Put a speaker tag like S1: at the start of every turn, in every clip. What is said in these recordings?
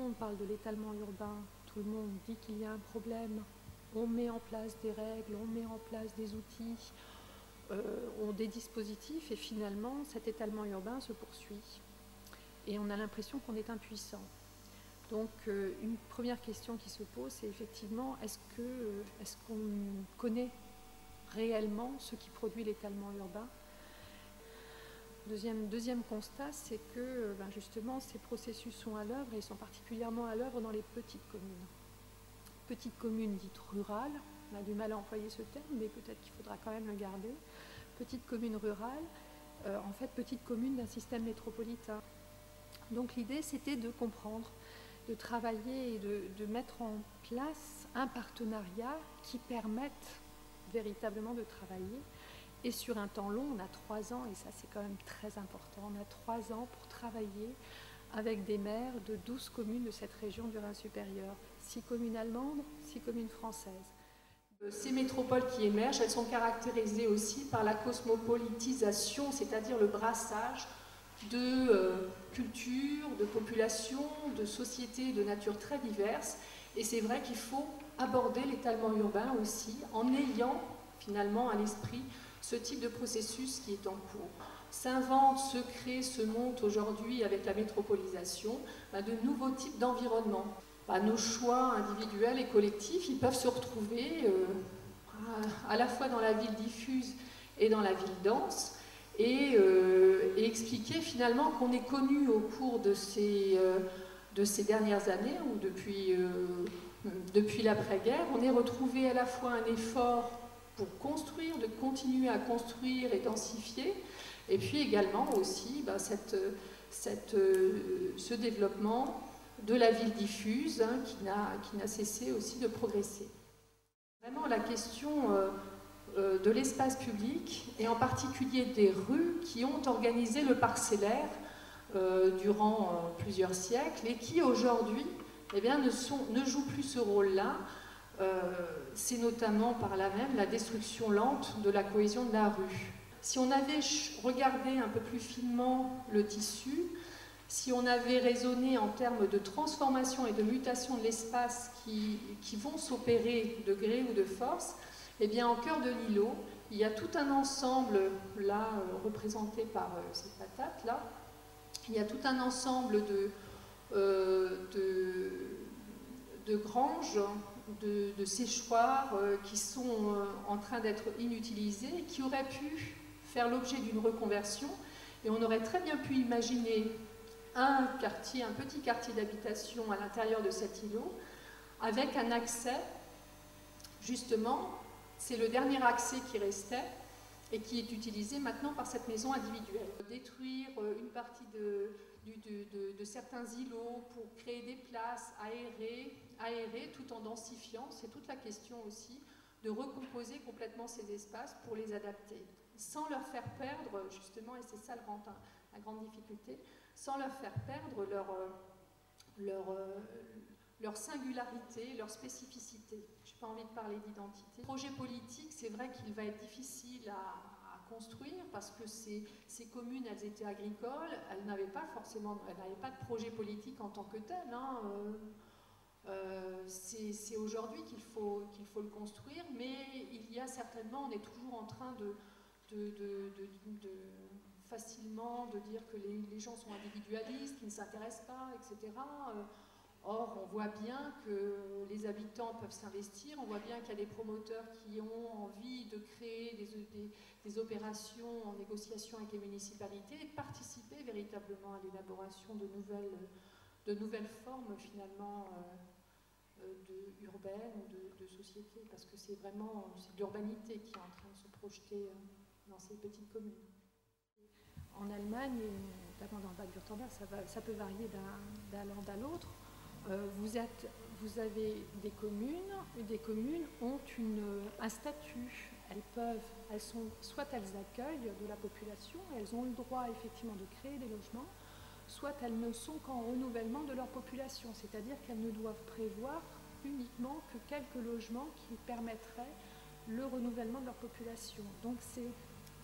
S1: monde parle de l'étalement urbain, tout le monde dit qu'il y a un problème, on met en place des règles, on met en place des outils, des dispositifs, et finalement cet étalement urbain se poursuit. Et on a l'impression qu'on est impuissant. Donc une première question qui se pose, c'est effectivement, est-ce qu'on connaît réellement ce qui produit l'étalement urbain? Deuxième constat, c'est que justement ces processus sont à l'œuvre, et ils sont particulièrement à l'œuvre dans les petites communes. Petites communes dites rurales, on a du mal à employer ce terme, mais peut-être qu'il faudra quand même le garder. Petites communes rurales, en fait petites communes d'un système métropolitain. Donc l'idée, c'était de comprendre, de travailler et de mettre en place un partenariat qui permette véritablement de travailler. Et sur un temps long, on a 3 ans, et ça c'est quand même très important, on a 3 ans pour travailler avec des maires de 12 communes de cette région du Rhin supérieur, 6 communes allemandes, 6 communes françaises.
S2: Ces métropoles qui émergent, elles sont caractérisées aussi par la cosmopolitisation, c'est-à-dire le brassage de cultures, de populations, de sociétés de nature très diverses. Et c'est vrai qu'il faut aborder l'étalement urbain aussi en ayant finalement à l'esprit ce type de processus qui est en cours. S'invente, se crée, se monte aujourd'hui avec la métropolisation de nouveaux types d'environnements. Nos choix individuels et collectifs, ils peuvent se retrouver à la fois dans la ville diffuse et dans la ville dense, et expliquer finalement qu'on est connu au cours de ces dernières années, ou depuis l'après-guerre, on est retrouvé à la fois un effort pour construire, de continuer à construire et densifier, et puis également aussi ce développement de la ville diffuse qui n'a cessé aussi de progresser. Vraiment la question de l'espace public, et en particulier des rues qui ont organisé le parcellaire durant plusieurs siècles, et qui aujourd'hui ne jouent plus ce rôle-là. C'est notamment par là même la destruction lente de la cohésion de la rue. Si on avait regardé un peu plus finement le tissu, si on avait raisonné en termes de transformation et de mutation de l'espace qui vont s'opérer de gré ou de force, eh bien en cœur de l'îlot, il y a tout un ensemble, là représenté par cette patate là, il y a tout un ensemble de granges, de séchoirs qui sont en train d'être inutilisés, qui auraient pu faire l'objet d'une reconversion, et on aurait très bien pu imaginer un petit quartier d'habitation à l'intérieur de cet îlot, avec un accès, justement, c'est le dernier accès qui restait et qui est utilisé maintenant par cette maison individuelle. Détruire une partie de certains îlots pour créer des places aérées tout en densifiant, c'est toute la question aussi de recomposer complètement ces espaces pour les adapter, sans leur faire perdre, justement, et c'est ça la grande difficulté, sans leur faire perdre leur singularité, leur spécificité. Je n'ai pas envie de parler d'identité. Le projet politique, c'est vrai qu'il va être difficile à construire, parce que ces communes, elles étaient agricoles, elles n'avaient pas de projet politique en tant que tel. C'est aujourd'hui qu'il faut le construire, mais il y a certainement, on est toujours en train facilement de dire que les gens sont individualistes, qu'ils ne s'intéressent pas, etc. Or, on voit bien que les habitants peuvent s'investir, on voit bien qu'il y a des promoteurs qui ont envie de créer des opérations en négociation avec les municipalités et de participer véritablement à l'élaboration de nouvelles formes finalement urbaines ou de société, parce que c'est l'urbanité qui est en train de se projeter dans ces petites communes.
S1: En Allemagne, notamment dans le Bade-Württemberg, ça peut varier d'un land à l'autre. Vous avez des communes ont un statut. Soit elles accueillent de la population, elles ont le droit effectivement de créer des logements, soit elles ne sont qu'en renouvellement de leur population, c'est-à-dire qu'elles ne doivent prévoir uniquement que quelques logements qui permettraient le renouvellement de leur population. Donc c'est,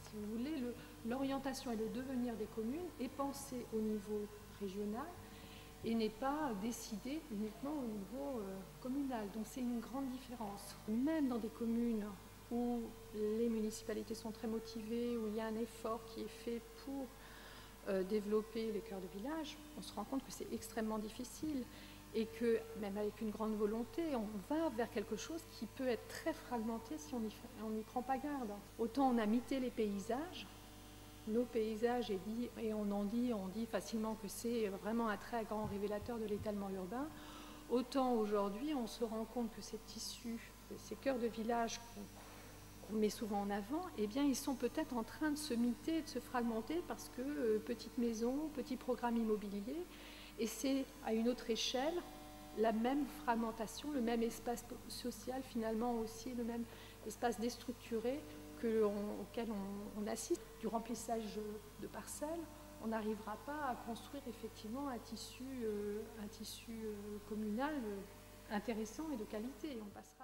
S1: si vous voulez, l'orientation et le devenir des communes est pensé au niveau régional, et n'est pas décidé uniquement au niveau communal. Donc c'est une grande différence. Même dans des communes où les municipalités sont très motivées, où il y a un effort qui est fait pour développer les cœurs de village, on se rend compte que c'est extrêmement difficile et que même avec une grande volonté, on va vers quelque chose qui peut être très fragmenté si on n'y prend pas garde. Autant on a mité les paysages, nos paysages, et on dit facilement que c'est vraiment un très grand révélateur de l'étalement urbain, autant aujourd'hui on se rend compte que ces tissus, ces cœurs de village qu'on met souvent en avant, eh bien ils sont peut-être en train de se miter, de se fragmenter parce que petite maison, petit programme immobilier, et c'est à une autre échelle la même fragmentation, le même espace social finalement aussi, le même espace déstructuré auquel on assiste. Du remplissage de parcelles, on n'arrivera pas à construire effectivement un tissu communal intéressant et de qualité. On passera